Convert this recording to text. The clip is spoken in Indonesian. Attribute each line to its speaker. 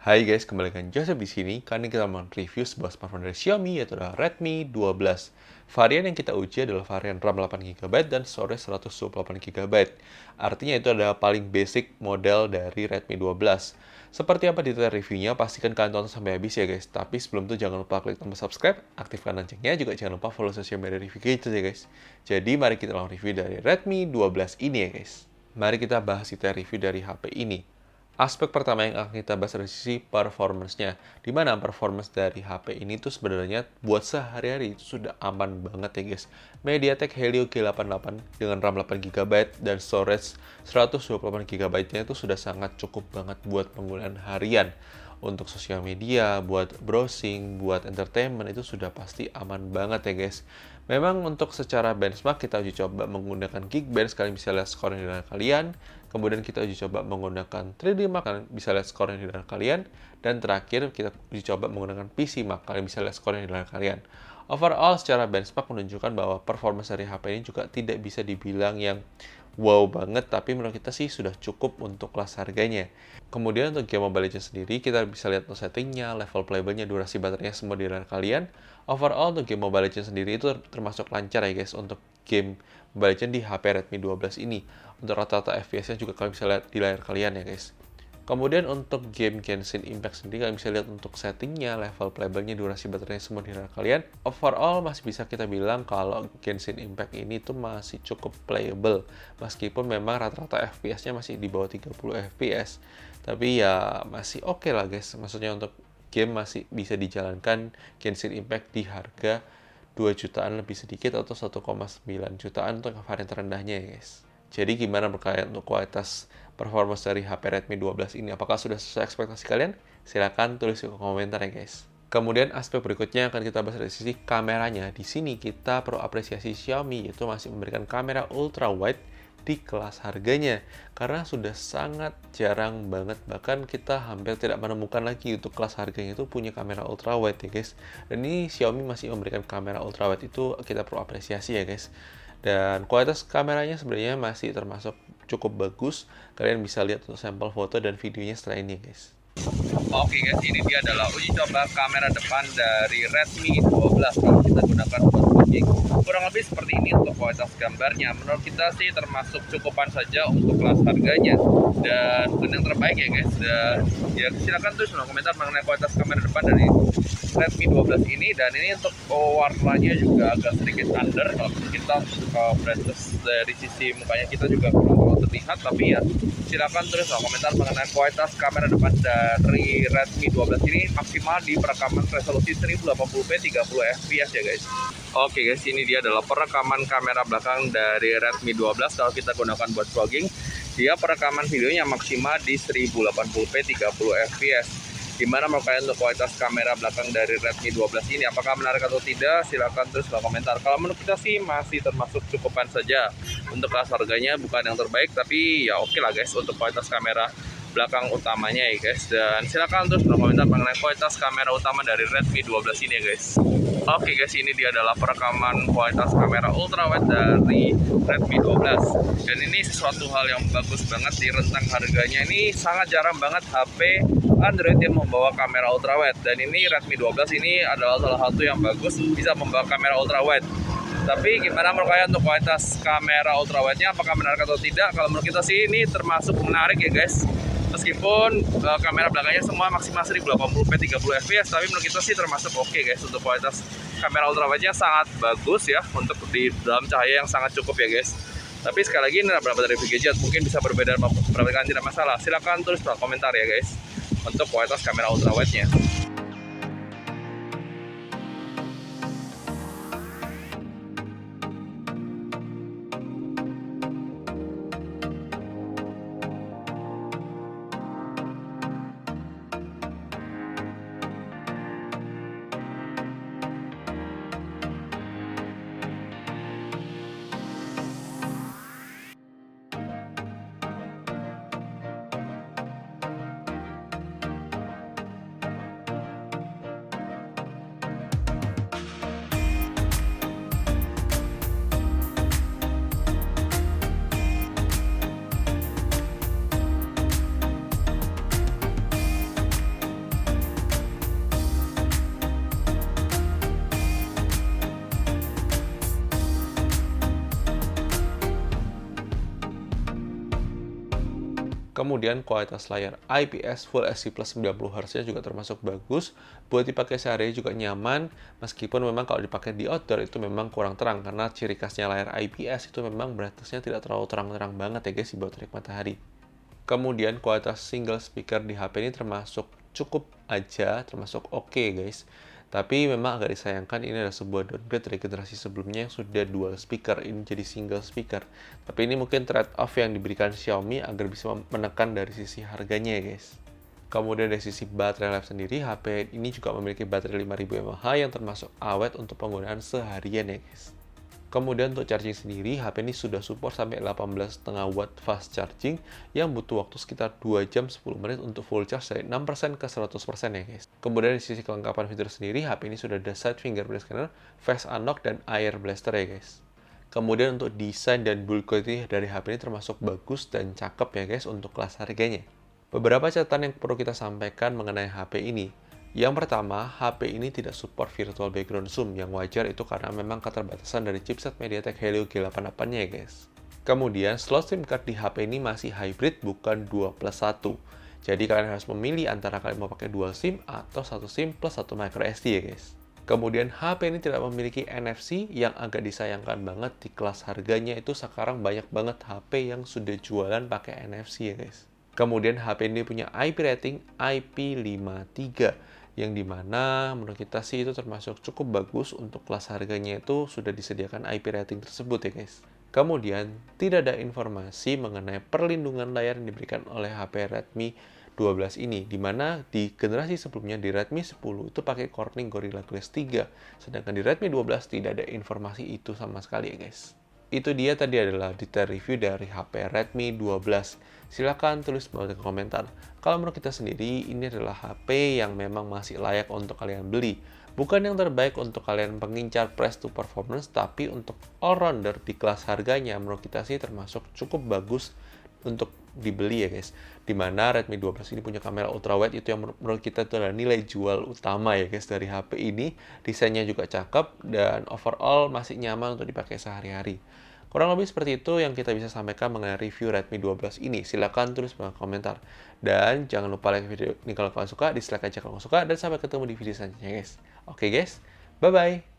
Speaker 1: Hai guys, kembali dengan Joseph di sini. Kali ini kita mau review sebuah smartphone dari Xiaomi yaitu adalah Redmi 12. Varian yang kita uji adalah varian RAM 8GB dan storage 128GB. Artinya itu adalah paling basic model dari Redmi 12. Seperti apa detail reviewnya, pastikan kalian tonton sampai habis ya guys. Tapi sebelum itu jangan lupa klik tombol subscribe, aktifkan loncengnya, juga jangan lupa follow sosial media review kita ya guys. Jadi mari kita langsung review dari Redmi 12 ini ya guys. Mari kita bahas detail review dari HP ini. Aspek pertama yang akan kita bahas dari sisi performance-nya. Di mana performance dari HP ini tuh sebenarnya buat sehari-hari itu sudah aman banget ya guys. MediaTek Helio G88 dengan RAM 8GB dan storage 128GB-nya itu sudah sangat cukup banget buat penggunaan harian. Untuk sosial media, buat browsing, buat entertainment itu sudah pasti aman banget ya guys. Memang untuk secara benchmark kita uji coba menggunakan Geekbench, kalian bisa lihat skor yang kalian. Kemudian kita uji coba menggunakan 3D Mark, kalian bisa lihat skor yang kalian. Dan terakhir kita uji coba menggunakan PC Mark, kalian bisa lihat skor yang kalian. Overall secara benchmark menunjukkan bahwa performance dari HP ini juga tidak bisa dibilang yang wow banget, tapi menurut kita sih sudah cukup untuk kelas harganya. Kemudian untuk game Mobile Legends sendiri, kita bisa lihat untuk settingnya, level playable-nya, durasi baterainya, semua di layar kalian. Overall untuk game Mobile Legends sendiri itu termasuk lancar ya guys untuk game Mobile Legends di HP Redmi 12 ini. Untuk rata-rata FPS-nya juga kalian bisa lihat di layar kalian ya guys. Kemudian untuk game Genshin Impact sendiri, kalian bisa lihat untuk settingnya, level playable-nya, durasi baterainya, semua di layar kalian. Overall masih bisa kita bilang kalau Genshin Impact ini tuh masih cukup playable. Meskipun memang rata-rata FPS-nya masih di bawah 30 FPS. Tapi ya masih oke lah guys. Maksudnya untuk game masih bisa dijalankan Genshin Impact di harga 2 jutaan lebih sedikit atau 1,9 jutaan untuk varian terendahnya ya guys. Jadi gimana berkait untuk kualitas performance dari HP Redmi 12 ini? Apakah sudah sesuai ekspektasi kalian? Silahkan tulis di komentar ya guys. Kemudian aspek berikutnya akan kita bahas dari sisi kameranya. Di sini kita perlu apresiasi Xiaomi, yaitu masih memberikan kamera ultra wide di kelas harganya. Karena sudah sangat jarang banget, bahkan kita hampir tidak menemukan lagi untuk kelas harganya itu punya kamera ultra wide ya guys. Dan ini Xiaomi masih memberikan kamera ultra wide, itu kita perlu apresiasi ya guys. Dan kualitas kameranya sebenarnya masih termasuk cukup bagus. Kalian bisa lihat untuk sampel foto dan videonya setelah ini guys.
Speaker 2: Oke guys, ini dia adalah uji coba kamera depan dari Redmi 12 kalau kita gunakan buat vlogging. Kurang lebih seperti ini untuk kualitas gambarnya. Menurut kita sih termasuk cukupan saja untuk kelas harganya. Dan bukan yang terbaik ya guys. Dan ya silakan tulis di komentar mengenai kualitas kamera depan dari Redmi 12 ini. Dan ini untuk warnanya juga agak sedikit under. Kalau kita brightness dari sisi mukanya kita juga kurang terlalu terlihat. Tapi ya silakan tulis di komentar mengenai kualitas kamera depan dari Redmi 12 ini maksimal di perekaman resolusi 1080p 30 fps ya guys. Oke guys, ini dia adalah perekaman kamera belakang dari Redmi 12 kalau kita gunakan buat vlogging. Dia perekaman videonya maksimal di 1080p 30 fps. Gimana mau kalian untuk kualitas kamera belakang dari Redmi 12 ini? Apakah menarik atau tidak? Silahkan tulis di komentar. Kalau menurut kita sih masih termasuk cukupan saja. Untuk kelas harganya bukan yang terbaik, tapi ya oke lah guys untuk kualitas kamera belakang utamanya ya guys. Dan silakan terus komentar mengenai kualitas kamera utama dari Redmi 12 ini ya guys. Oke guys, ini dia adalah perekaman kualitas kamera ultrawide dari Redmi 12. Dan ini sesuatu hal yang bagus banget di rentang harganya. Ini sangat jarang banget HP Android yang membawa kamera ultrawide. Dan ini Redmi 12 ini adalah salah satu yang bagus bisa membawa kamera ultrawide. Tapi gimana menurut kalian untuk kualitas kamera ultrawide-nya? Apakah menarik atau tidak? Kalau menurut kita sih ini termasuk menarik ya guys. Meskipun kamera belakangnya semua maksimal 1080p 30 fps, tapi menurut kita sih termasuk oke guys untuk kualitas kamera ultrawide-nya sangat bagus ya untuk di dalam cahaya yang sangat cukup ya guys. Tapi sekali lagi ini beberapa dari gadget mungkin bisa berbeda, perbedaan tidak masalah. Silahkan tulis di komentar ya guys untuk kualitas kamera ultrawide-nya.
Speaker 1: Kemudian kualitas layar IPS Full HD Plus 90Hz-nya juga termasuk bagus. Buat dipakai sehari juga nyaman, meskipun memang kalau dipakai di outdoor itu memang kurang terang, karena ciri khasnya layar IPS itu memang brightness-nya tidak terlalu terang-terang banget ya guys di bawah terik matahari. Kemudian kualitas single speaker di HP ini termasuk cukup aja, termasuk oke guys. Tapi memang agak disayangkan ini adalah sebuah downgrade dari generasi sebelumnya yang sudah dual speaker, ini jadi single speaker. Tapi ini mungkin trade-off yang diberikan Xiaomi agar bisa menekan dari sisi harganya ya guys. Kemudian dari sisi baterai life sendiri, HP ini juga memiliki baterai 5000 mAh yang termasuk awet untuk penggunaan seharian ya guys. Kemudian untuk charging sendiri, HP ini sudah support sampai 18,5 watt fast charging yang butuh waktu sekitar 2 jam 10 menit untuk full charge dari 6% ke 100% ya guys. Kemudian di sisi kelengkapan fitur sendiri, HP ini sudah ada side fingerprint scanner, face unlock, dan air blaster ya guys. Kemudian untuk desain dan build quality dari HP ini termasuk bagus dan cakep ya guys untuk kelas harganya. Beberapa catatan yang perlu kita sampaikan mengenai HP ini. Yang pertama, HP ini tidak support virtual background zoom, yang wajar itu karena memang keterbatasan dari chipset MediaTek Helio G88-nya ya guys. Kemudian, slot SIM card di HP ini masih hybrid, bukan 2+1. Jadi kalian harus memilih antara kalian mau pakai dual SIM atau satu SIM plus satu microSD ya guys. Kemudian HP ini tidak memiliki NFC, yang agak disayangkan banget di kelas harganya itu sekarang banyak banget HP yang sudah jualan pakai NFC ya guys. Kemudian HP ini punya IP rating IP53, yang dimana menurut kita sih itu termasuk cukup bagus untuk kelas harganya itu sudah disediakan IP rating tersebut ya guys. Kemudian tidak ada informasi mengenai perlindungan layar yang diberikan oleh HP Redmi 12 ini, dimana di generasi sebelumnya di Redmi 10 itu pakai Corning Gorilla Glass 3, sedangkan di Redmi 12 tidak ada informasi itu sama sekali ya guys. Itu dia tadi adalah detail review dari HP Redmi 12. Silahkan tulis bawah di komentar. Kalau menurut kita sendiri, ini adalah HP yang memang masih layak untuk kalian beli. Bukan yang terbaik untuk kalian pengincar price to performance, tapi untuk all-rounder di kelas harganya, menurut kita sih termasuk cukup bagus untuk dibeli ya guys. Dimana Redmi 12 ini punya kamera ultrawide, itu yang menurut kita itu adalah nilai jual utama ya guys dari HP ini. Desainnya juga cakep dan overall masih nyaman untuk dipakai sehari-hari. Kurang lebih seperti itu yang kita bisa sampaikan mengenai review Redmi 12 ini. Silahkan tulis di komentar. Dan jangan lupa like video ini kalau kalian suka, dislike aja kalau kalian suka, dan sampai ketemu di video selanjutnya guys. Oke guys, bye-bye.